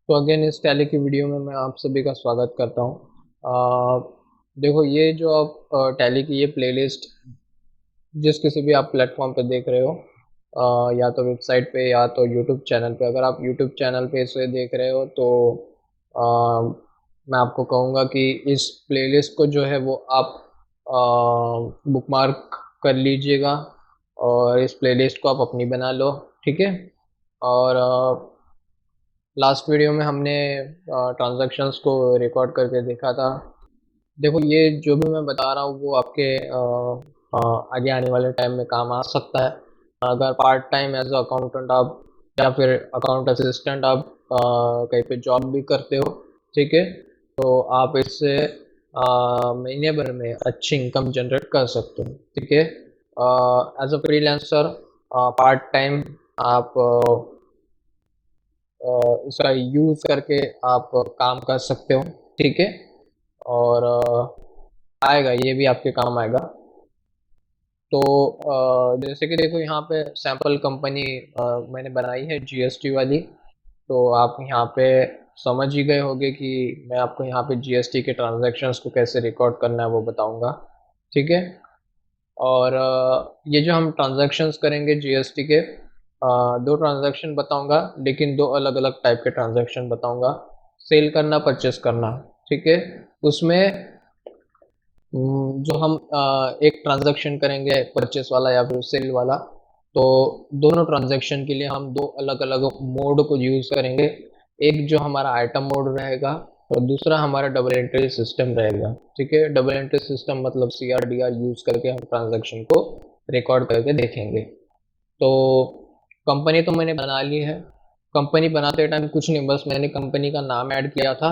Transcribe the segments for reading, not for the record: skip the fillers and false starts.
तो अगेन इस टैली की वीडियो में मैं आप सभी का स्वागत करता हूँ। देखो, ये जो आप टैली की ये प्लेलिस्ट जिस किसी भी आप प्लेटफॉर्म पे देख रहे हो, या तो वेबसाइट पे या तो यूट्यूब चैनल पे। अगर आप यूट्यूब चैनल पे इसे देख रहे हो तो मैं आपको कहूँगा कि इस प्लेलिस्ट को जो है वो आप बुकमार्क कर लीजिएगा और इस प्लेलिस्ट को आप अपनी बना लो। ठीक है। और लास्ट वीडियो में हमने ट्रांजैक्शंस को रिकॉर्ड करके देखा था। देखो, ये जो भी मैं बता रहा हूँ वो आपके आगे आने वाले टाइम में काम आ सकता है। अगर पार्ट टाइम एज अकाउंटेंट आप या फिर अकाउंट असिस्टेंट आप कहीं पे जॉब भी करते हो, ठीक है, तो आप इससे महीने भर में अच्छी इनकम जनरेट कर सकते हो। ठीक है। As a freelancer part time आप इसका यूज़ करके आप काम कर सकते हो। ठीक है। और आएगा, ये भी आपके काम आएगा। तो जैसे कि देखो, यहाँ पे सैम्पल कंपनी मैंने बनाई है जीएसटी वाली। तो आप यहाँ पे समझ ही गए होंगे कि मैं आपको यहाँ पे जीएसटी के ट्रांजैक्शंस को कैसे रिकॉर्ड करना है वो बताऊंगा। ठीक है। और ये जो हम ट्रांजैक्शंस करेंगे जीएसटी के, दो ट्रांजैक्शन बताऊंगा, लेकिन दो अलग अलग टाइप के ट्रांजैक्शन बताऊंगा। सेल करना, परचेस करना। ठीक है। उसमें जो हम एक ट्रांजैक्शन करेंगे परचेस वाला या फिर सेल वाला, तो दोनों ट्रांजैक्शन के लिए हम दो अलग अलग मोड को यूज़ करेंगे। एक जो हमारा आइटम मोड रहेगा और दूसरा हमारा डबल एंट्री सिस्टम रहेगा। ठीक है। डबल एंट्री सिस्टम मतलब सीआरडीआर यूज़ करके हम ट्रांजैक्शन को रिकॉर्ड करके देखेंगे। तो कंपनी तो मैंने बना ली है। कंपनी बनाते टाइम कुछ नहीं, बस मैंने कंपनी का नाम ऐड किया था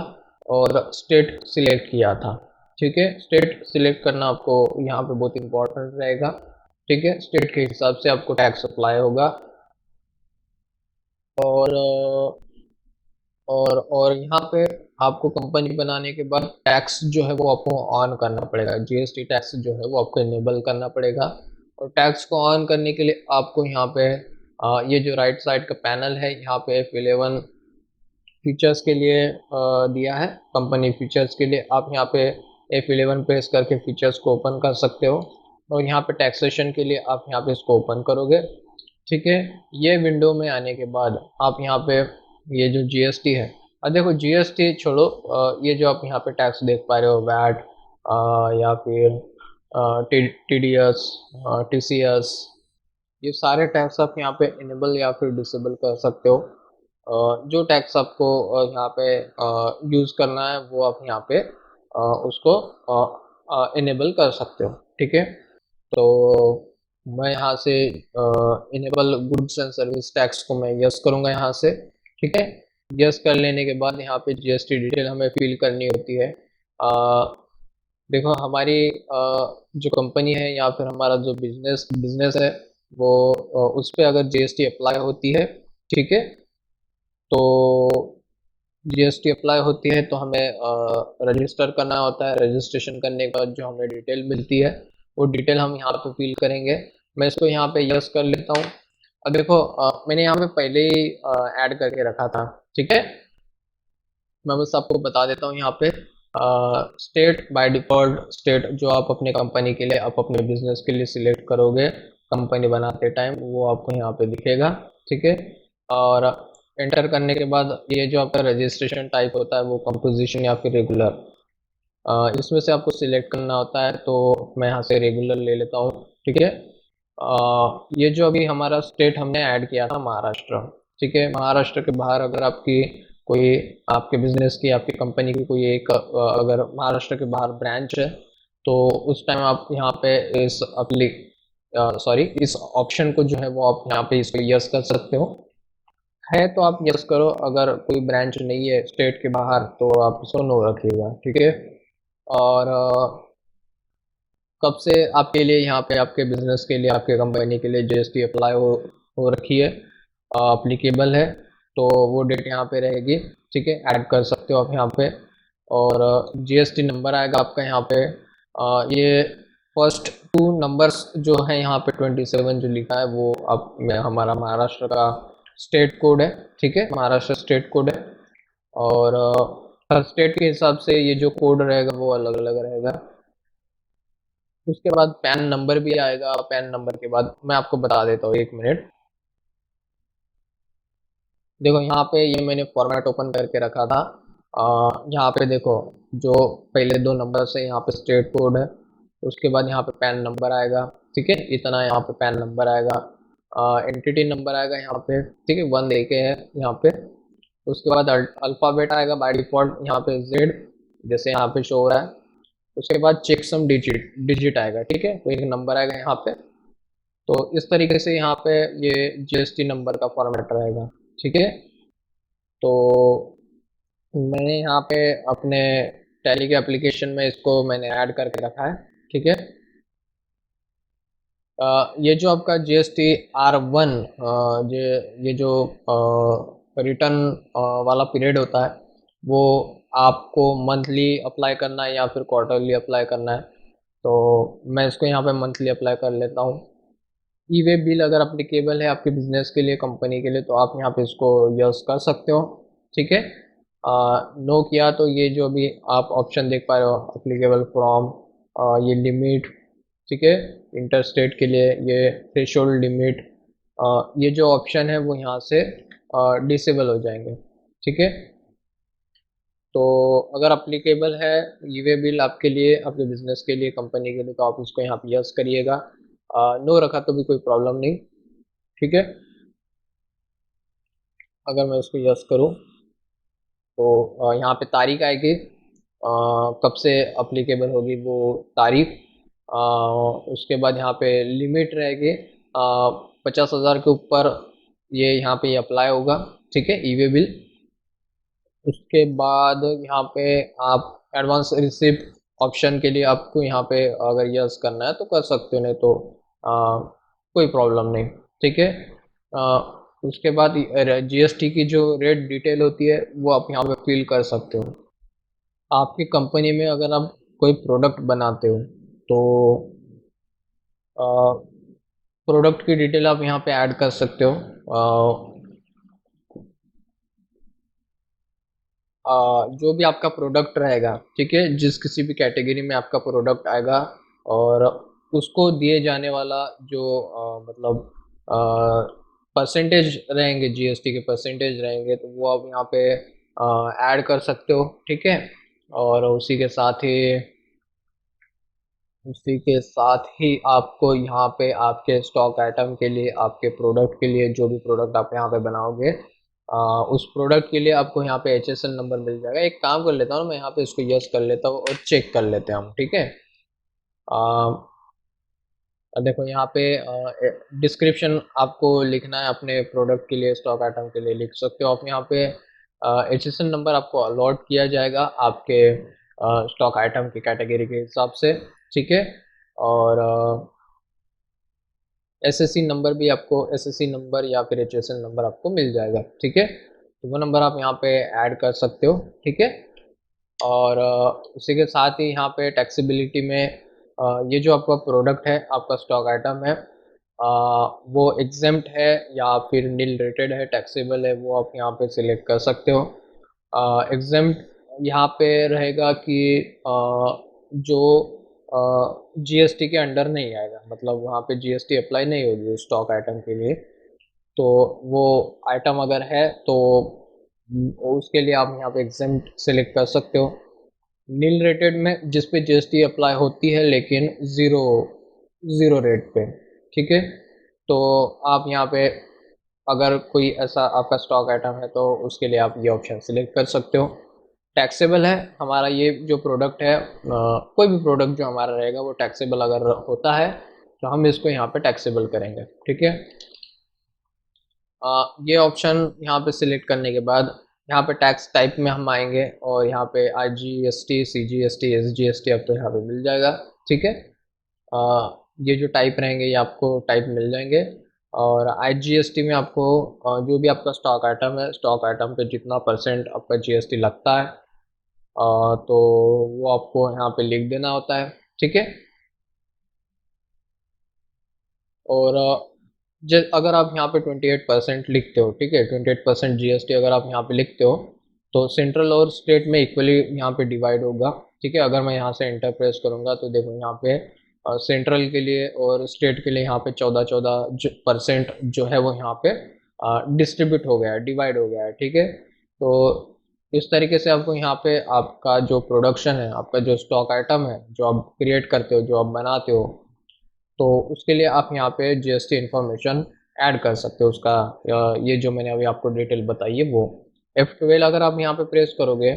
और स्टेट सिलेक्ट किया था। ठीक है। स्टेट सिलेक्ट करना आपको यहाँ पे बहुत इंपॉर्टेंट रहेगा। ठीक है। स्टेट के हिसाब से आपको टैक्स अप्लाई होगा। और यहाँ पे आपको कंपनी बनाने के बाद टैक्स जो है वो आपको ऑन करना पड़ेगा। जीएसटी टैक्स जो है वो आपको इनेबल करना पड़ेगा। और टैक्स को ऑन करने के लिए आपको यहाँ पे ये जो राइट साइड का पैनल है, यहाँ पे F11 फीचर्स के लिए दिया है। कंपनी फीचर्स के लिए आप यहाँ पे F11 प्रेस करके फीचर्स को ओपन कर सकते हो। और यहाँ पे टैक्सेशन के लिए आप यहाँ पे इसको ओपन करोगे। ठीक है। ये विंडो में आने के बाद आप यहाँ पे ये जो जीएसटी है, अब देखो जीएसटी छोड़ो, ये जो आप यहाँ पे टैक्स देख पा रहे हो, वैट या फिर टीडीएस, टीसीएस, ये सारे टैक्स आप यहाँ पे इनेबल या फिर डिसेबल कर सकते हो। जो टैक्स आपको यहाँ पे यूज़ करना है वो आप यहाँ पे उसको इनेबल कर सकते हो। ठीक है। तो मैं यहाँ से enable goods and service tax को मैं यस करूँगा यहाँ से। ठीक है। यस कर लेने के बाद यहाँ पे जीएसटी डिटेल हमें फिल करनी होती है। देखो, हमारी जो कंपनी है या फिर हमारा जो बिजनेस बिजनेस है वो उस पर अगर जीएसटी अप्लाई होती है, ठीक है, तो जीएसटी अप्लाई होती है तो हमें रजिस्टर करना होता है। रजिस्ट्रेशन करने के बाद जो हमें डिटेल मिलती है वो डिटेल हम यहाँ पे फिल करेंगे। मैं इसको यहाँ पे यस कर लेता हूँ। अब देखो, मैंने यहाँ पे पहले ही ऐड करके रखा था। ठीक है। मैं बस आपको बता देता हूँ यहाँ पे स्टेट बाय डिफॉल्ट स्टेट जो आप अपने कंपनी के लिए, आप अपने बिजनेस के लिए सिलेक्ट करोगे कंपनी बनाते टाइम, वो आपको यहाँ पे दिखेगा। ठीक है। और एंटर करने के बाद ये जो आपका रजिस्ट्रेशन टाइप होता है वो कंपोजिशन या फिर रेगुलर, इसमें से आपको सिलेक्ट करना होता है। तो मैं यहाँ से रेगुलर ले लेता हूँ। ठीक है। ये जो अभी हमारा स्टेट हमने ऐड किया था महाराष्ट्र। ठीक है। महाराष्ट्र के बाहर अगर आपकी कोई, आपके बिजनेस की, आपकी कंपनी की कोई एक अगर महाराष्ट्र के बाहर ब्रांच है, तो उस टाइम आप यहाँ पे इस इस ऑप्शन को जो है वो आप यहाँ पे इसको यस कर सकते हो। है तो आप यस करो, अगर कोई ब्रांच नहीं है स्टेट के बाहर तो आप इसको नो रखिएगा। ठीक है। और कब से आपके लिए यहाँ पे आपके बिजनेस के लिए, आपके कंपनी के लिए जीएसटी अप्लाई हो रखी है, अप्लीकेबल है, तो वो डेट यहाँ पे रहेगी। ठीक है। ऐड कर सकते हो आप यहाँ पे। और जीएसटी नंबर आएगा आपका यहाँ पे। ये फर्स्ट टू नंबर्स जो है यहाँ पे 27 जो लिखा है वो आप हमारा महाराष्ट्र का स्टेट कोड है। ठीक है। महाराष्ट्र स्टेट कोड है। और हर स्टेट के हिसाब से ये जो कोड रहेगा वो अलग अलग रहेगा। उसके बाद पैन नंबर भी आएगा। पैन नंबर के बाद मैं आपको बता देता हूँ, 1 मिनट। देखो यहाँ पे ये मैंने फॉर्मेट ओपन करके रखा था। यहाँ पे देखो, जो पहले 2 नंबर से यहाँ पे स्टेट कोड है, उसके बाद यहाँ पे पैन नंबर आएगा। ठीक है, इतना यहाँ पे पैन नंबर आएगा। एंटिटी नंबर आएगा यहाँ पे। ठीक है, 1 देके है यहाँ पे। उसके बाद अल्फ़ाबेट आएगा बाय डिफ़ॉल्ट यहाँ पे जेड, जैसे यहाँ पे शो हो रहा है। उसके बाद चेकसम डिजिट डिजिट आएगा। ठीक है, तो एक नंबर आएगा यहाँ पे। तो इस तरीके से यहाँ पे ये जीएसटी नंबर का फॉर्मेट रहेगा। ठीक है, तो मैंने यहाँ पे अपने टैली के एप्लीकेशन में इसको मैंने ऐड करके रखा है। ठीक है, ये जो आपका GST-R1, ये जो रिटर्न वाला पीरियड होता है, वो आपको मंथली अप्लाई करना है या फिर क्वार्टरली अप्लाई करना है। तो मैं इसको यहाँ पे मंथली अप्लाई कर लेता हूँ। ई वे बिल अगर अप्लीकेबल है आपके बिजनेस के लिए, कंपनी के लिए, तो आप यहाँ पे इसको यस कर सकते हो। ठीक है, नो किया तो ये जो भी आप ऑप्शन देख पा रहे हो, अप्लीकेबल फ्रॉम, ये लिमिट। ठीक है, इंटरस्टेट के लिए ये थ्रेशोल्ड लिमिट, ये जो ऑप्शन है वो यहाँ से डिसेबल हो जाएंगे। ठीक है, तो अगर अप्लीकेबल है ई वे बिल आपके लिए, आपके बिजनेस के लिए, कंपनी के लिए, तो आप इसको यहाँ पे यस करिएगा। नो रखा तो भी कोई प्रॉब्लम नहीं। ठीक है, अगर मैं इसको यस करूँ तो यहाँ पे तारीख आएगी, कब से अप्लीकेबल होगी वो तारीख। अ, उसके बाद यहाँ पे लिमिट रहेगी, 50,000 के ऊपर ये यहाँ पे अप्लाई होगा। ठीक है, ई वे बिल। उसके बाद यहाँ पे आप एडवांस रिसिप्ट ऑप्शन के लिए आपको यहाँ पे अगर यस करना है तो कर सकते हो, नहीं तो कोई प्रॉब्लम नहीं। ठीक है, अ, उसके बाद जीएसटी की जो रेट डिटेल होती है वो आप यहाँ पे फिल कर सकते हो। आपकी कंपनी में अगर आप कोई प्रोडक्ट बनाते हो तो प्रोडक्ट की डिटेल आप यहाँ पे ऐड कर सकते हो। जो भी आपका प्रोडक्ट रहेगा, ठीक है, जिस किसी भी कैटेगरी में आपका प्रोडक्ट आएगा, और उसको दिए जाने वाला जो मतलब परसेंटेज रहेंगे, जीएसटी के परसेंटेज रहेंगे, तो वो आप यहाँ पे ऐड कर सकते हो। ठीक है, और उसी के साथ ही आपको यहाँ पे आपके स्टॉक आइटम के लिए, आपके प्रोडक्ट के लिए, जो भी प्रोडक्ट आप यहाँ पे बनाओगे, उस प्रोडक्ट के लिए आपको यहाँ पे HSN नंबर मिल जाएगा। एक काम कर लेता हूँ, मैं यहाँ पे इसको यस कर लेता हूँ और चेक कर लेते हैं हम। ठीक है, देखो यहाँ पे डिस्क्रिप्शन आपको लिखना है अपने प्रोडक्ट के लिए, स्टॉक आइटम के लिए लिख सकते हो आप यहाँ पे। HSN नंबर आपको अलॉट किया जाएगा आपके स्टॉक आइटम की कैटेगरी के हिसाब से। ठीक है, और एसएससी नंबर या फिर HSN नंबर आपको मिल जाएगा। ठीक है, तो वो नंबर आप यहाँ पे ऐड कर सकते हो। ठीक है, और उसी के साथ ही यहाँ पे टैक्सेबिलिटी में ये जो आपका प्रोडक्ट है, आपका स्टॉक आइटम है, वो एग्जेम्प्ट है या फिर नील रेटेड है, टैक्सेबल है, वो आप यहाँ पे सिलेक्ट कर सकते हो। एग्जेम्प्ट यहाँ पे रहेगा कि जो जीएसटी के अंडर नहीं आएगा, मतलब वहाँ पे जीएसटी अप्लाई नहीं होगी उस स्टॉक आइटम के लिए। तो वो आइटम अगर है तो उसके लिए आप यहाँ पे एग्जेम्प्ट सेलेक्ट कर सकते हो। नील रेटेड में जिस पे जीएसटी अप्लाई होती है लेकिन ज़ीरो ज़ीरो रेट पे। ठीक है, तो आप यहाँ पे अगर कोई ऐसा आपका स्टॉक आइटम है तो उसके लिए आप ये ऑप्शन सिलेक्ट कर सकते हो। टैक्सेबल है हमारा ये जो प्रोडक्ट है, कोई भी प्रोडक्ट जो हमारा रहेगा वो टैक्सेबल अगर होता है तो हम इसको यहाँ पे टैक्सेबल करेंगे। ठीक है, ये ऑप्शन यहाँ पे सिलेक्ट करने के बाद यहाँ पे टैक्स टाइप में हम आएंगे, और यहाँ पे IGST, CGST, SGST आपको यहाँ पे मिल जाएगा। ठीक है, ये जो टाइप रहेंगे ये आपको टाइप मिल जाएंगे। और IGST में आपको जो भी आपका स्टॉक आइटम है, स्टॉक आइटम पे जितना परसेंट आपका जीएसटी लगता है, तो वो आपको यहाँ पे लिख देना होता है। ठीक है, और अगर आप यहाँ पे 28% लिखते हो, ठीक है, 28% जीएसटी अगर आप यहाँ पे लिखते हो, तो सेंट्रल और स्टेट में इक्वली यहाँ पे डिवाइड होगा। ठीक है, अगर मैं यहाँ से एंटर प्रेस करूँगा तो देखो यहाँ पे सेंट्रल के लिए और स्टेट के लिए यहाँ पे 14% जो है वो यहाँ पे डिस्ट्रीब्यूट हो गया है, डिवाइड हो गया है। ठीक है, तो इस तरीके से आपको यहाँ पे आपका जो प्रोडक्शन है, आपका जो स्टॉक आइटम है, जो आप क्रिएट करते हो, जो आप बनाते हो, तो उसके लिए आप यहाँ पे जीएसटी इंफॉर्मेशन ऐड कर सकते हो उसका। ये जो मैंने अभी आपको डिटेल बताई है वो F12 अगर आप यहाँ पे प्रेस करोगे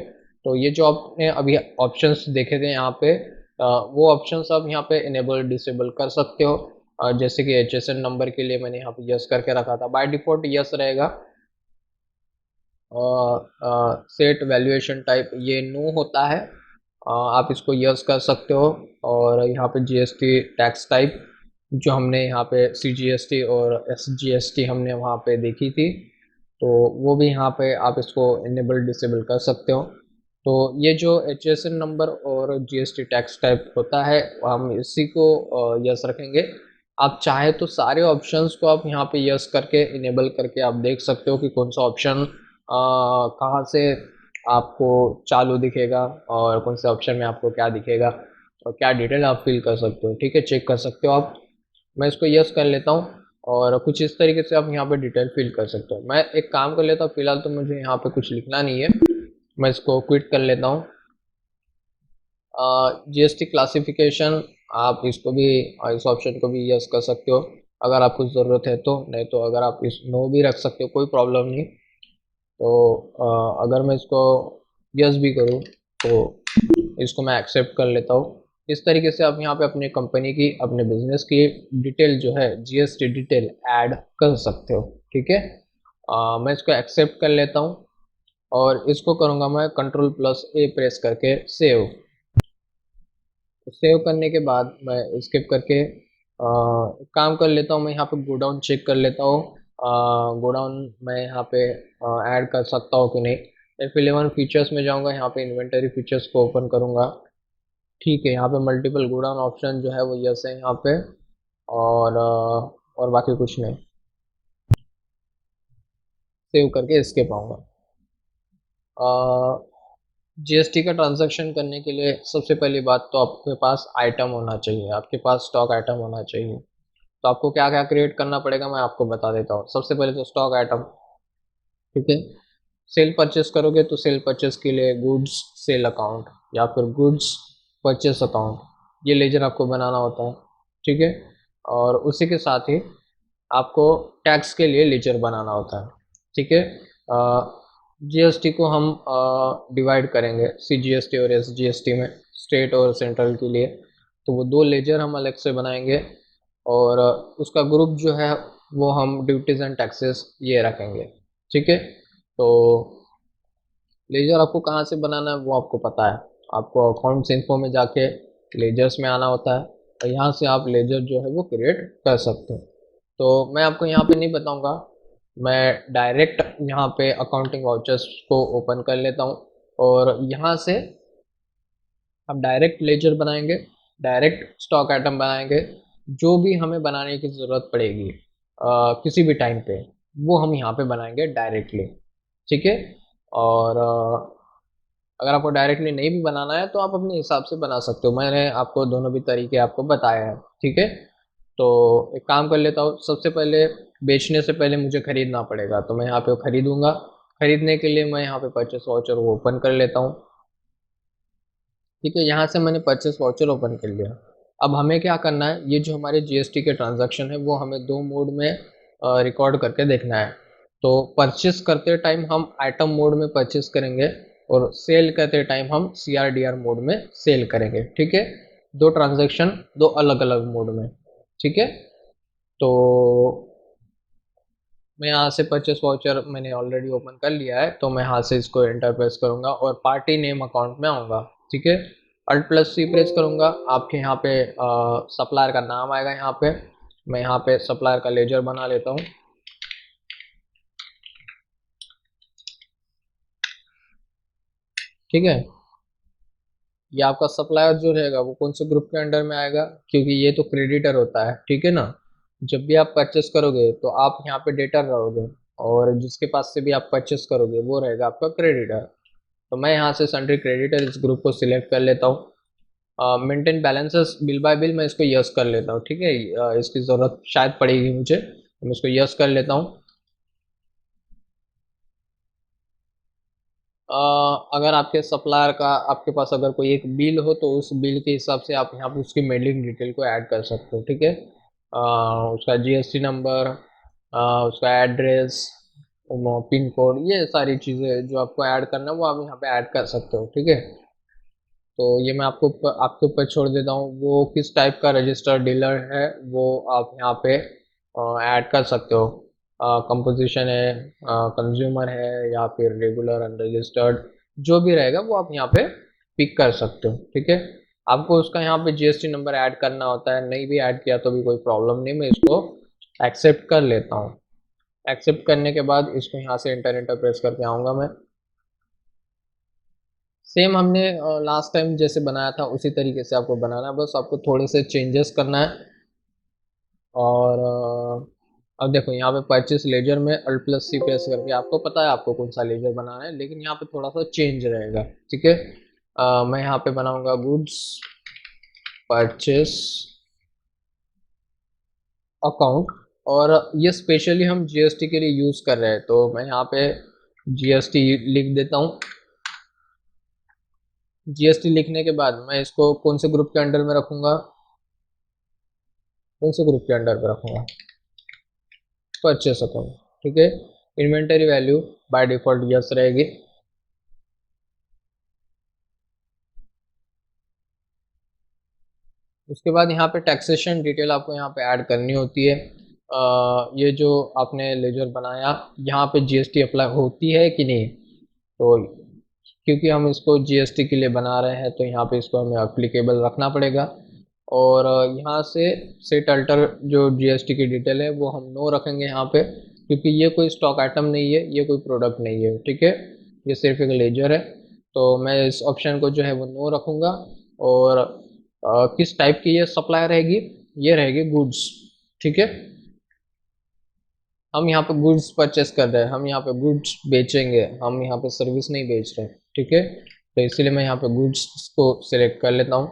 तो ये जो आपने अभी ऑप्शंस देखे थे यहाँ पे, वो ऑप्शंस आप यहाँ पे इनेबल डिसेबल कर सकते हो। जैसे कि HSN नंबर के लिए मैंने यहाँ पे यस करके रखा था, बाय डिफॉल्ट यस रहेगा। सेट वैल्यूएशन टाइप ये नो होता है, आप इसको यस कर सकते हो। और यहाँ पे जीएसटी टैक्स टाइप जो हमने यहाँ पे CGST और SGST हमने वहाँ पे देखी थी, तो वो भी यहाँ पे आप इसको इनेबल डिसेबल कर सकते हो। तो ये जो HSN नंबर और जीएसटी टैक्स टाइप होता है, हम इसी को यस रखेंगे। आप चाहे तो सारे ऑप्शंस को आप यहाँ पे यस करके इनेबल करके आप देख सकते हो कि कौन सा ऑप्शन कहाँ से आपको चालू दिखेगा और कौन से ऑप्शन में आपको क्या दिखेगा और क्या डिटेल आप फिल कर सकते हो। ठीक है, चेक कर सकते हो आप। मैं इसको यस कर लेता हूँ और कुछ इस तरीके से आप यहाँ पे डिटेल फिल कर सकते हो। मैं एक काम कर लेता हूँ, फिलहाल तो मुझे यहाँ पे कुछ लिखना नहीं है, मैं इसको क्विट कर लेता हूँ। जीएसटी क्लासिफिकेशन आप इसको भी, इस ऑप्शन को भी यस कर सकते हो अगर आपको ज़रूरत है तो, नहीं तो अगर आप इस नो भी रख सकते हो, कोई प्रॉब्लम नहीं। तो अगर मैं इसको यस भी करूँ तो इसको मैं एक्सेप्ट कर लेता हूँ। इस तरीके से आप यहाँ पे अपनी कंपनी की, अपने बिजनेस की डिटेल जो है, जीएसटी डिटेल ऐड कर सकते हो। ठीक है, मैं इसको एक्सेप्ट कर लेता हूँ और इसको करूँगा मैं Ctrl+A प्रेस करके सेव। सेव करने के बाद मैं स्किप करके काम कर लेता हूँ, मैं यहाँ पे गोडाउन चेक कर लेता हूँ। गोडाउन मैं यहाँ पे ऐड कर सकता हूँ कि नहीं। F11 फीचर्स में जाऊँगा, यहाँ पे इन्वेंटरी फीचर्स को ओपन करूँगा। ठीक है, यहाँ पे मल्टीपल गोडाउन ऑप्शन जो है वो यस है यहाँ पे, और बाकी कुछ नहीं। सेव करके escape आऊँगा। जीएसटी का ट्रांजैक्शन करने के लिए सबसे पहली बात तो आपके पास आइटम होना चाहिए, आपके पास स्टॉक आइटम होना चाहिए। तो आपको क्या क्या क्रिएट करना पड़ेगा मैं आपको बता देता हूँ। सबसे पहले तो स्टॉक आइटम। ठीक है, सेल परचेस करोगे तो सेल परचेस के लिए गुड्स सेल अकाउंट या फिर गुड्स परचेस अकाउंट, ये लेजर आपको बनाना होता है। ठीक है, और उसी के साथ ही आपको टैक्स के लिए लेजर बनाना होता है। ठीक है, जीएसटी को हम डिवाइड करेंगे CGST और SGST में, स्टेट और सेंट्रल के लिए। तो वो दो लेजर हम अलग से बनाएंगे और उसका ग्रुप जो है वो हम ड्यूटीज एंड टैक्सेस ये रखेंगे। ठीक है, तो लेजर आपको कहाँ से बनाना है वो आपको पता है, आपको अकाउंट्स इन्फो में जाके लेजर्स में आना होता है और यहाँ से आप लेजर जो है वो क्रिएट कर सकते हो। तो मैं आपको यहाँ पे नहीं बताऊँगा, मैं डायरेक्ट यहाँ पे अकाउंटिंग वाउचर्स को ओपन कर लेता हूँ और यहाँ से हम डायरेक्ट लेजर बनाएंगे, डायरेक्ट स्टॉक आइटम बनाएंगे। जो भी हमें बनाने की ज़रूरत पड़ेगी किसी भी टाइम पे, वो हम यहाँ पे बनाएंगे डायरेक्टली। ठीक है, और अगर आपको डायरेक्टली नहीं भी बनाना है तो आप अपने हिसाब से बना सकते हो, मैंने आपको दोनों भी तरीके आपको बताए हैं। ठीक है, तो एक काम कर लेता हूँ, सबसे पहले बेचने से पहले मुझे खरीदना पड़ेगा, तो मैं यहाँ पे खरीदूंगा। खरीदने के लिए मैं यहाँ पे परचेस वाउचर को ओपन कर लेता हूँ। ठीक है, यहाँ से मैंने परचेस वाउचर ओपन कर लिया। अब हमें क्या करना है, ये जो हमारे जीएसटी के ट्रांजैक्शन है वो हमें दो मोड में रिकॉर्ड करके देखना है। तो परचेस करते टाइम हम आइटम मोड में परचेस करेंगे और सेल करते टाइम हम CRDR मोड में सेल करेंगे। ठीक है, दो ट्रांजैक्शन दो अलग अलग मोड में। ठीक है, तो मैं यहाँ से परचेस वाउचर मैंने ऑलरेडी ओपन कर लिया है, तो मैं यहाँ से इसको एंटर प्रेस करूँगा और पार्टी नेम अकाउंट में आऊँगा। ठीक है, Alt+C प्रेस करूँगा, आपके यहाँ पे सप्लायर का नाम आएगा। यहाँ पे मैं यहाँ पे सप्लायर का लेजर बना लेता हूँ। ठीक है, ये आपका सप्लायर जो रहेगा वो कौन से ग्रुप के अंडर में आएगा, क्योंकि ये तो क्रेडिटर होता है। ठीक है ना, जब भी आप परचेस करोगे तो आप यहाँ पे डेटर रहोगे और जिसके पास से भी आप परचेस करोगे वो रहेगा आपका क्रेडिटर। तो मैं यहाँ से सन्ड्री क्रेडिटर इस ग्रुप को सिलेक्ट कर लेता हूँ। Maintain balances bill bye bill, मैं इसको यस कर लेता हूँ। ठीक है, इसकी ज़रूरत शायद पड़ेगी मुझे, तो मैं इसको यस कर लेता हूँ। अगर आपके सप्लायर का आपके पास अगर कोई एक बिल हो तो उस बिल के हिसाब से आप यहाँ पे उसकी मेलिंग डिटेल को ऐड कर सकते हो। ठीक है, उसका जीएसटी नंबर, उसका एड्रेस, पिन कोड, ये सारी चीज़ें जो आपको ऐड करना है वो आप यहाँ पे ऐड कर सकते हो। ठीक है, तो ये मैं आपके ऊपर छोड़ देता हूँ, वो किस टाइप का रजिस्टर्ड डीलर है वो आप यहाँ पे ऐड कर सकते हो। कंपोजिशन है, कंज्यूमर है, या फिर रेगुलर अनरजिस्टर्ड, जो भी रहेगा वो आप यहाँ पे पिक कर सकते हो। ठीक है, आपको उसका यहाँ पे जीएसटी नंबर ऐड करना होता है, नहीं भी ऐड किया तो भी कोई प्रॉब्लम नहीं, मैं इसको एक्सेप्ट कर लेता हूँ। एक्सेप्ट करने के बाद इसको यहाँ से इंटर इंटर प्रेस करके आऊँगा मैं। सेम हमने लास्ट टाइम जैसे बनाया था उसी तरीके से आपको बनाना है, बस आपको थोड़े से चेंजेस करना है। और अब देखो यहाँ पे परचेस लेजर में अल्ट प्लस सी प्रेस करके आपको पता है आपको कौन सा लेजर बनाना है, लेकिन यहाँ पे थोड़ा सा चेंज रहेगा। ठीक है, मैं यहाँ पे बनाऊंगा गुड्स परचेस अकाउंट, और ये स्पेशली हम जीएसटी के लिए यूज़ कर रहे हैं, तो मैं यहाँ पे जीएसटी लिख देता हूँ। जीएसटी लिखने के बाद मैं इसको कौन से ग्रुप के अंडर में रखूंगा, कौन से ग्रुप के अंडर पे रखूंगा, परचेस अकाउंट। ठीक है, inventory value by default yes रहेगी। उसके बाद यहाँ पे टैक्सेशन डिटेल आपको यहाँ पे ऐड करनी होती है। ये जो आपने लेजर बनाया, यहाँ पे जीएसटी अप्लाई होती है कि नहीं, तो क्योंकि हम इसको जीएसटी के लिए बना रहे हैं तो यहाँ पे इसको हमें अप्लीकेबल रखना पड़ेगा। और यहाँ से सेट अल्टर जो जीएसटी की डिटेल है वो हम नो रखेंगे यहाँ पे, क्योंकि ये कोई स्टॉक आइटम नहीं है, ये कोई प्रोडक्ट नहीं है। ठीक है, ये सिर्फ एक लेजर है, तो मैं इस ऑप्शन को जो है वो नो रखूँगा। और किस टाइप की ये सप्लाई रहेगी, ये रहेगी गुड्स। ठीक है, हम यहाँ पे गुड्स परचेस कर रहे हैं, हम यहाँ पे गुड्स बेचेंगे, हम यहाँ पे सर्विस नहीं बेच रहे। ठीक है, तो इसीलिए मैं यहाँ पे गुड्स को सिलेक्ट कर लेता हूँ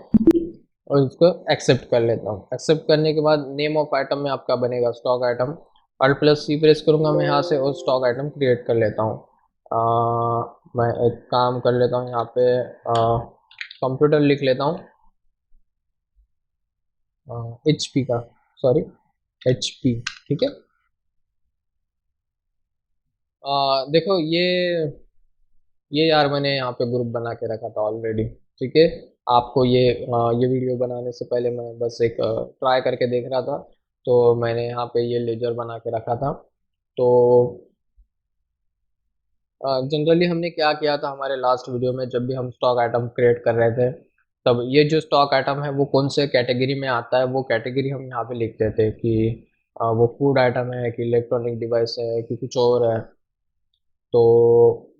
और इसको एक्सेप्ट कर लेता हूँ। एक्सेप्ट करने के बाद नेम ऑफ आइटम में आपका बनेगा स्टॉक आइटम। अल्ट प्लस सी प्रेस करूँगा मैं यहाँ से, और स्टॉक आइटम क्रिएट कर लेता हूँ। मैं एक काम कर लेता हूँ यहाँ पे, कंप्यूटर लिख लेता हूँ, एच पी का, सॉरी, एच पी। ठीक है, देखो ये यार मैंने यहाँ पे ग्रुप बना के रखा था ऑलरेडी। ठीक है, आपको ये वीडियो बनाने से पहले मैं बस एक ट्राई करके देख रहा था, तो मैंने यहाँ पे ये लेजर बना के रखा था। तो जनरली हमने क्या किया था हमारे लास्ट वीडियो में, जब भी हम स्टॉक आइटम क्रिएट कर रहे थे, तब ये जो स्टॉक आइटम है वो कौन से कैटेगरी में आता है वो कैटेगरी हम यहाँ पे लिखते थे कि वो फूड आइटम है कि इलेक्ट्रॉनिक डिवाइस है कि कुछ और है। तो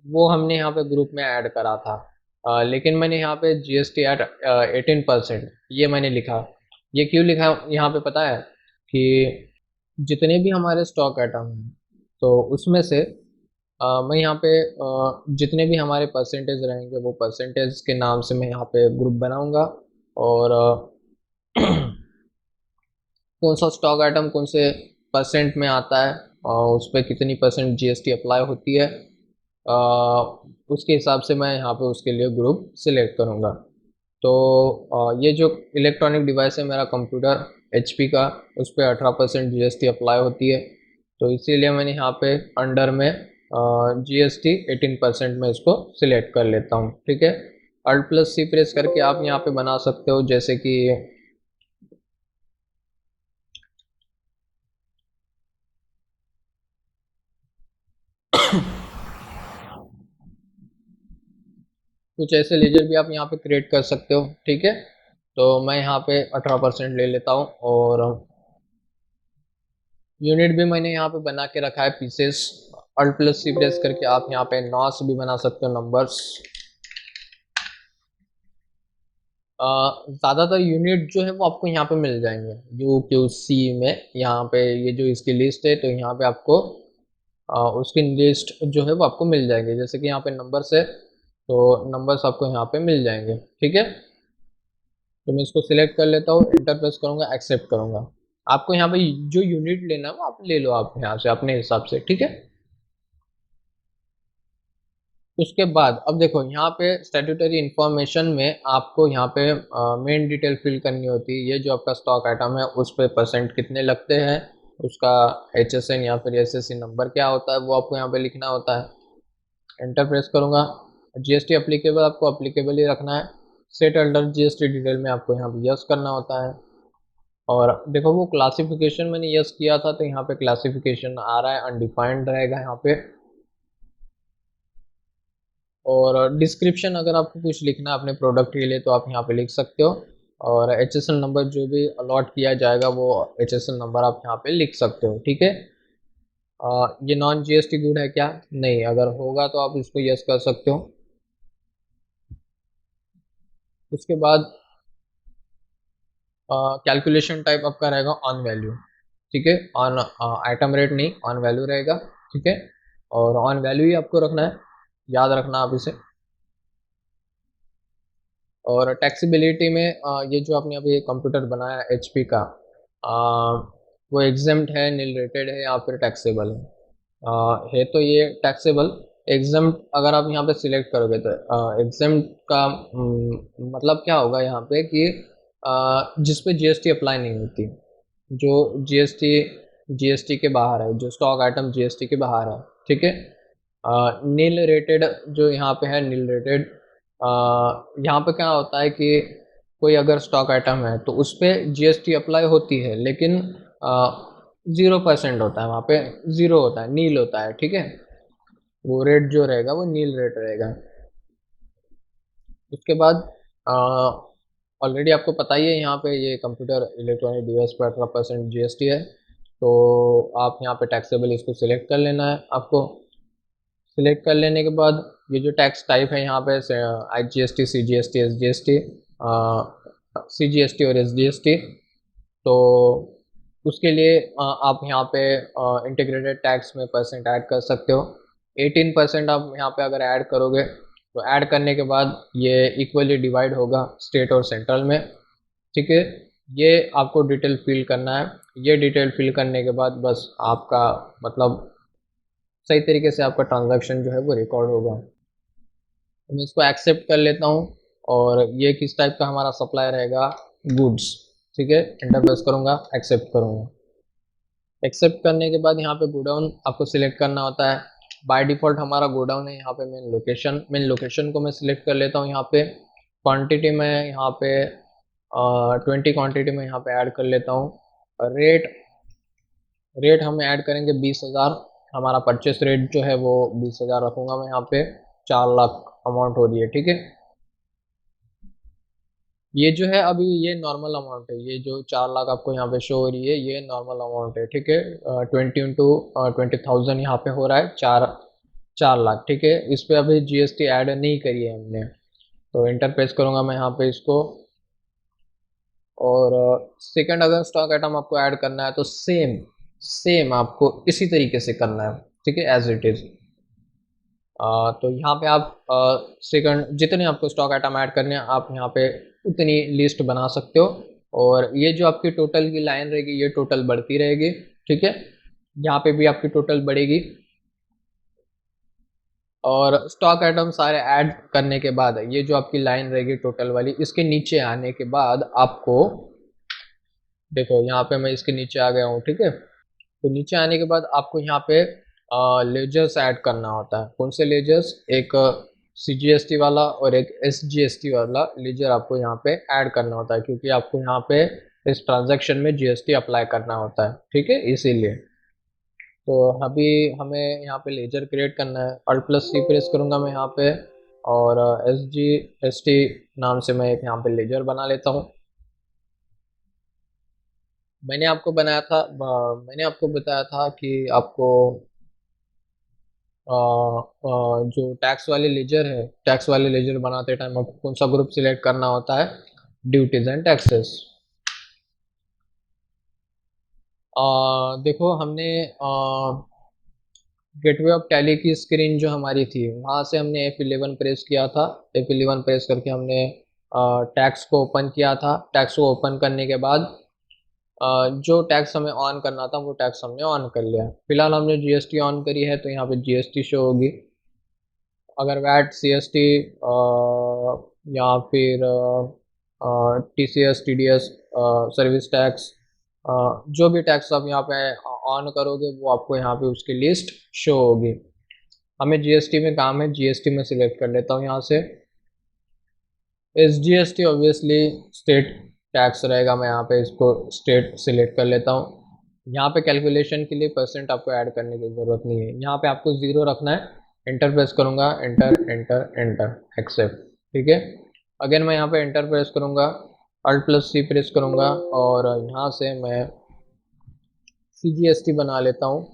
वो हमने यहाँ पे ग्रुप में ऐड करा था। लेकिन मैंने यहाँ पे जीएसटी एट 18% ये मैंने लिखा। ये क्यों लिखा यहाँ पे पता है, कि जितने भी हमारे स्टॉक आइटम हैं तो उसमें से मैं यहाँ पे जितने भी हमारे परसेंटेज रहेंगे वो परसेंटेज के नाम से मैं यहाँ पे ग्रुप बनाऊंगा। और कौन सा स्टॉक आइटम कौन से परसेंट में आता है और उस पर कितनी परसेंट जीएसटी अप्लाई होती है, अ, उसके हिसाब से मैं यहाँ पे उसके लिए ग्रुप सिलेक्ट करूँगा। तो ये जो इलेक्ट्रॉनिक डिवाइस है मेरा कंप्यूटर एचपी का, उस पर 18% जीएसटी अप्लाई होती है, तो इसीलिए मैंने यहाँ पे अंडर में जीएसटी 18% में इसको सिलेक्ट कर लेता हूँ। ठीक है, अल्ट प्लस सी प्रेस करके आप यहाँ पे बना सकते हो, जैसे कि कुछ ऐसे लेजर भी आप यहाँ पे क्रिएट कर सकते हो। ठीक है, तो मैं यहाँ पे 18% ले लेता हूँ, और यूनिट भी मैंने यहाँ पे बना के रखा है पीसेस। अल्ट प्लस सी प्रेस करके आप यहाँ पे नॉस भी बना सकते हो, नंबर्स। ज़्यादातर यूनिट जो है वो आपको यहाँ पे मिल जाएंगे यू क्यू सी में, यहाँ पे ये जो इसकी लिस्ट है तो यहाँ पे आपको उसकी लिस्ट जो है वो आपको मिल जाएंगे, जैसे कि यहाँ पे नंबर्स है, तो नंबर्स आपको यहाँ पे मिल जाएंगे। ठीक है, तो मैं इसको सिलेक्ट कर लेता हूँ, इंटर प्रेस करूंगा, एक्सेप्ट करूंगा। आपको यहाँ पे जो यूनिट लेना है वो आप ले लो, आप यहाँ से अपने हिसाब से। ठीक है, उसके बाद अब देखो यहाँ पे स्टैट्यूटरी इंफॉर्मेशन में आपको यहाँ पे मेन डिटेल फिल करनी होती है। ये जो आपका स्टॉक आइटम है उस पे परसेंट कितने लगते हैं, उसका HSN या फिर SSC नंबर क्या होता है वो आपको यहाँ पे लिखना होता है। एंटर प्रेस करूंगा। GST अप्लीकेबल आपको अप्लीकेबल ही रखना है। सेट अंडर GST डिटेल में आपको यहाँ पे यस करना होता है। और देखो वो क्लासिफिकेशन मैंने यस किया था तो यहाँ पे क्लासिफिकेशन आ रहा है, अनडिफाइंड रहेगा यहाँ पे। और डिस्क्रिप्शन अगर आपको कुछ लिखना है अपने प्रोडक्ट के लिए तो आप यहाँ पे लिख सकते हो। और HSN नंबर जो भी अलॉट किया जाएगा वो HSN नंबर आप यहाँ पे लिख सकते हो। ठीक है, ये नॉन GST गुड है क्या? नहीं, अगर होगा तो आप इसको यस कर सकते हो। उसके बाद कैलकुलेशन टाइप आपका रहेगा ऑन वैल्यू। ठीक है, ऑन आइटम रेट नहीं, ऑन वैल्यू रहेगा। ठीक है, और ऑन वैल्यू ही आपको रखना है, याद रखना आप इसे। और टैक्सीबिलिटी में ये जो आपने अभी कंप्यूटर बनाया HP का, वो एग्जेम्प्ट है, निल रेटेड है या फिर टैक्सेबल है तो ये टैक्सेबल। एग्जेम्प्ट अगर आप यहाँ पे सिलेक्ट करोगे तो एग्जेम्प्ट का मतलब क्या होगा यहाँ पे कि जिस पे GST अप्लाई नहीं होती, जो GST GST के बाहर है, जो स्टॉक आइटम GST के बाहर है। ठीक है, नील रेटेड जो यहाँ पे है, नील रेटेड यहाँ पे क्या होता है कि कोई अगर स्टॉक आइटम है तो उस पर GST अप्लाई होती है लेकिन 0% होता है, वहाँ पे ज़ीरो होता है, नील होता है। ठीक है, वो रेट जो रहेगा वो नील रेट रहेगा। उसके बाद ऑलरेडी आपको पता ही है यहाँ पे ये कंप्यूटर इलेक्ट्रॉनिक डिवाइस पर 18% GST है। तो आप यहाँ पे टैक्सेबल इसको सिलेक्ट कर लेना है आपको। सिलेक्ट कर लेने के बाद ये जो टैक्स टाइप है यहाँ पे IGST, CGST, SGST, CGST और SGST, तो उसके लिए आप यहाँ पे इंटीग्रेटेड टैक्स में परसेंट ऐड कर सकते हो। 18% आप यहाँ पे अगर ऐड करोगे तो ऐड करने के बाद ये इक्वली डिवाइड होगा स्टेट और सेंट्रल में। ठीक है, ये आपको डिटेल फिल करना है। ये डिटेल फिल करने के बाद बस आपका मतलब सही तरीके से आपका ट्रांजैक्शन जो है वो रिकॉर्ड होगा। तो मैं इसको एक्सेप्ट कर लेता हूँ। और ये किस टाइप का हमारा सप्लाई रहेगा? गुड्स। ठीक है, एंटर प्रेस करूँगा, एक्सेप्ट करूँगा। एक्सेप्ट करने के बाद यहाँ पे गोडाउन आपको सिलेक्ट करना होता है। बाय डिफ़ॉल्ट हमारा गोडाउन है यहाँ पे। मेन लोकेशन को मैं सिलेक्ट कर लेता हूँ यहाँ पे। क्वांटिटी में यहाँ पे 20 क्वांटिटी में यहाँ पे ऐड कर लेता हूँ। रेट रेट हम ऐड करेंगे 20,000। हमारा परचेस रेट जो है वो 20,000 रखूँगा मैं यहाँ पे। 4 लाख अमाउंट हो रही है। ठीक है, ये जो है अभी ये नॉर्मल अमाउंट है। ये जो 4 लाख आपको यहाँ पे शो हो रही है ये नॉर्मल अमाउंट है। ठीक है, 20 into 20,000 यहाँ पे हो रहा है, 4 लाख। ठीक है, इस पे अभी GST ऐड नहीं करी है हमने। तो इंटर प्रेस करूँगा मैं यहाँ पे इसको। और सेकंड अगर स्टॉक आइटम आपको ऐड करना है तो सेम सेम आपको इसी तरीके से करना है। ठीक है, एज इट इज़। तो यहाँ पे आप सेकंड जितने आपको स्टॉक आइटम ऐड करने हैं आप यहाँ पे उतनी लिस्ट बना सकते हो। और ये जो आपकी टोटल की लाइन रहेगी ये टोटल बढ़ती रहेगी। ठीक है, यहाँ पे भी आपकी टोटल बढ़ेगी। और स्टॉक आइटम सारे ऐड करने के बाद ये जो आपकी लाइन रहेगी टोटल वाली, इसके नीचे आने के बाद आपको देखो यहाँ पे मैं इसके नीचे आ गया हूँ। ठीक है, तो नीचे आने के बाद आपको यहाँ पे लेजर्स ऐड करना होता है। कौन से लेजर्स? एक CGST वाला और एक SGST वाला लेजर आपको यहाँ पे ऐड करना होता है, क्योंकि आपको यहाँ पे इस ट्रांजैक्शन में GST अप्लाई करना होता है। ठीक है, इसीलिए। तो अभी हमें यहाँ पे लेजर क्रिएट करना है। Alt+C प्रेस करूँगा मैं यहाँ पे। और SGST नाम से मैं एक यहाँ पे लेजर बना लेता हूँ। मैंने आपको बताया था कि आपको जो टैक्स वाले लेजर बनाते टाइम आपको कौन सा ग्रुप सिलेक्ट करना होता है? Duties and taxes. देखो हमने गेटवे ऑफ टैली की स्क्रीन जो हमारी थी, वहाँ से हमने F11 प्रेस किया था। F11 प्रेस करके हमने टैक्स को ओपन किया था। टैक्स को ओपन करने के बाद जो टैक्स हमें ऑन करना था वो टैक्स हमने ऑन कर लिया। फिलहाल हमने जीएसटी ऑन करी है तो यहाँ पे जीएसटी शो होगी। अगर वैट, सीएसटी या फिर टीसीएस, टीडीएस, सर्विस टैक्स, जो भी टैक्स आप यहाँ पे ऑन करोगे वो आपको यहाँ पे उसकी लिस्ट शो होगी। हमें जीएसटी में काम है, जीएसटी में सिलेक्ट कर लेता हूँ यहाँ से। S GST obviously state tax रहेगा, मैं यहाँ पे इसको स्टेट सिलेक्ट कर लेता हूँ। यहाँ पे कैलकुलेशन के लिए परसेंट आपको ऐड करने की ज़रूरत नहीं है, यहाँ पे आपको ज़ीरो रखना है। एंटर प्रेस करूँगा, एंटर एंटर एंटर, एक्सेप्ट। ठीक है, अगेन मैं यहाँ पे एंटर प्रेस करूँगा, Alt+C प्रेस करूँगा और यहाँ से मैं CGST बना लेता हूँ।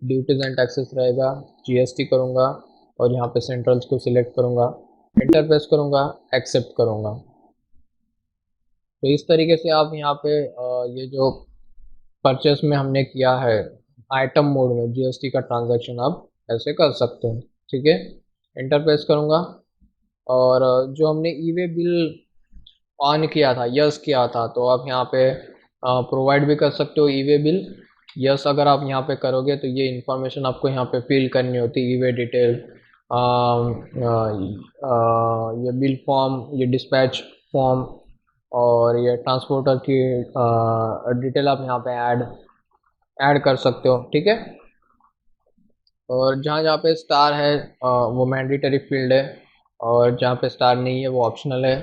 ड्यूटीज एंड टैक्सेस रहेगा, जीएसटी करूँगा और यहाँ पे सेंट्रल्स को सिलेक्ट करूँगा, एंटर प्रेस करूँगा, एक्सेप्ट करूँगा। तो इस तरीके से आप यहाँ पे ये जो परचेस में हमने किया है आइटम मोड में, जीएसटी का ट्रांजैक्शन आप ऐसे कर सकते हैं। ठीक है, एंटर प्रेस करूँगा और जो हमने ई वे बिल ऑन किया था, यस किया था, तो आप यहाँ पे प्रोवाइड भी कर सकते हो ई वे बिल। यस अगर आप यहाँ पे करोगे तो ये इन्फॉर्मेशन आपको यहाँ पे फिल करनी होती है, ई वे डिटेल, ये बिल फॉर्म, ये डिस्पैच फॉर्म और ये ट्रांसपोर्टर की डिटेल आप यहाँ पे ऐड ऐड कर सकते हो। ठीक है, और जहाँ जहाँ पे स्टार है वो मैंडेटरी फील्ड है और जहाँ पे स्टार नहीं है वो ऑप्शनल है।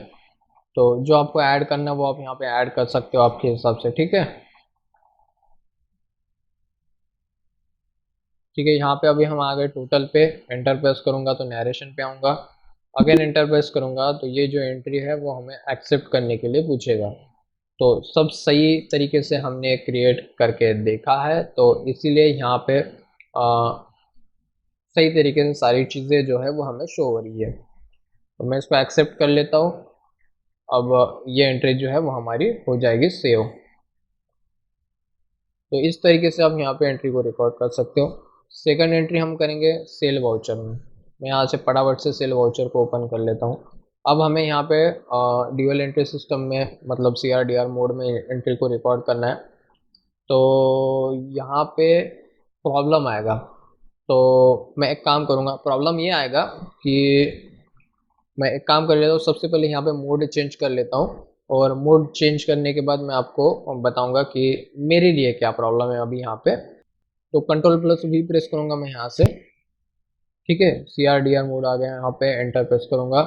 तो जो आपको ऐड करना है वो आप यहाँ पे ऐड कर सकते हो आपके हिसाब से। ठीक है, ठीक है, यहाँ पे अभी हम आ गए टोटल पे। एंटर प्रेस करूँगा तो नरेशन पे आऊँगा, अगेन एंटर प्रेस करूँगा तो ये जो एंट्री है वो हमें एक्सेप्ट करने के लिए पूछेगा। तो सब सही तरीके से हमने क्रिएट करके देखा है, तो इसीलिए यहाँ पे सही तरीके से सारी चीज़ें जो है वो हमें शो हो रही है। तो मैं इसको एक्सेप्ट कर लेता हूँ। अब ये एंट्री जो है वो हमारी हो जाएगी सेव। तो इस तरीके से आप यहाँ पे एंट्री को रिकॉर्ड कर सकते हो। सेकंड एंट्री हम करेंगे सेल वाउचर में। मैं यहाँ से फटाफट से सेल वाउचर को ओपन कर लेता हूँ। अब हमें यहाँ पे ड्यूअल एंट्री सिस्टम में, मतलब CRDR मोड में एंट्री को रिकॉर्ड करना है। तो यहाँ पे प्रॉब्लम आएगा, तो मैं एक काम करूँगा। प्रॉब्लम ये आएगा कि मैं एक काम कर लेता हूँ, सबसे पहले यहाँ पे मोड चेंज कर लेता हूँ और मोड चेंज करने के बाद मैं आपको बताऊंगा कि मेरे लिए क्या प्रॉब्लम है अभी यहाँ पे। तो Ctrl+V प्रेस करूंगा मैं यहाँ से। ठीक है, CRDR मोड आ गया, यहाँ पे एंटर प्रेस करूंगा।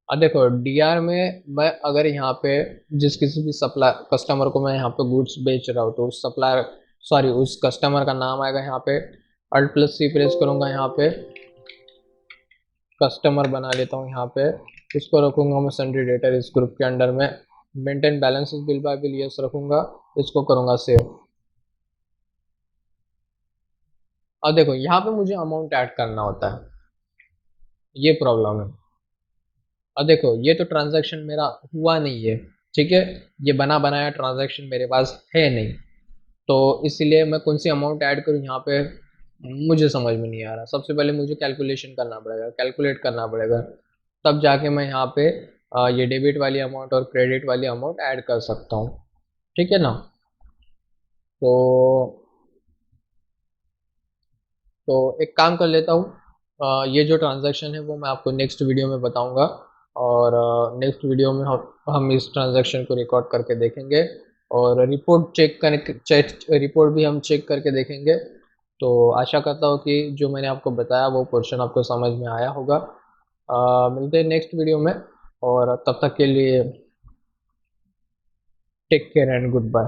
अब देखो डीआर में मैं अगर यहाँ पे जिस किसी भी सप्लाई कस्टमर को मैं यहाँ पे गुड्स बेच रहा हूँ तो उस सप्लायर, सॉरी उस कस्टमर का नाम आएगा यहाँ पे। Alt+C प्रेस करूंगा, यहाँ पे कस्टमर बना लेता हूँ। यहाँ पे इसको रखूंगा मैं सन्ड्री डेटर इस ग्रुप के अंडर में। Maintain balances bill bye bill yes रखूंगा, इसको करूंगा सेव। अब देखो यहाँ पे मुझे अमाउंट ऐड करना होता है, ये प्रॉब्लम है। अब देखो ये तो ट्रांजैक्शन मेरा हुआ नहीं है, ठीक है, ये बना बनाया ट्रांजैक्शन मेरे पास है नहीं, तो इसलिए मैं कौन सी अमाउंट ऐड करूँ यहाँ पे मुझे समझ में नहीं आ रहा। सबसे पहले मुझे कैलकुलेशन करना पड़ेगा, कैलकुलेट करना पड़ेगा, तब जाके मैं यहाँ पे ये डेबिट वाली अमाउंट और क्रेडिट वाली अमाउंट ऐड कर सकता हूँ। ठीक है ना, तो एक काम कर लेता हूँ, ये जो ट्रांजैक्शन है वो मैं आपको नेक्स्ट वीडियो में बताऊँगा और नेक्स्ट वीडियो में हम इस ट्रांजैक्शन को रिकॉर्ड करके देखेंगे और रिपोर्ट चेक करके रिपोर्ट भी हम चेक करके देखेंगे। तो आशा करता हूँ कि जो मैंने आपको बताया वो पोर्शन आपको समझ में आया होगा। मिलते हैं नेक्स्ट वीडियो में और तब तक के लिए take care and good bye.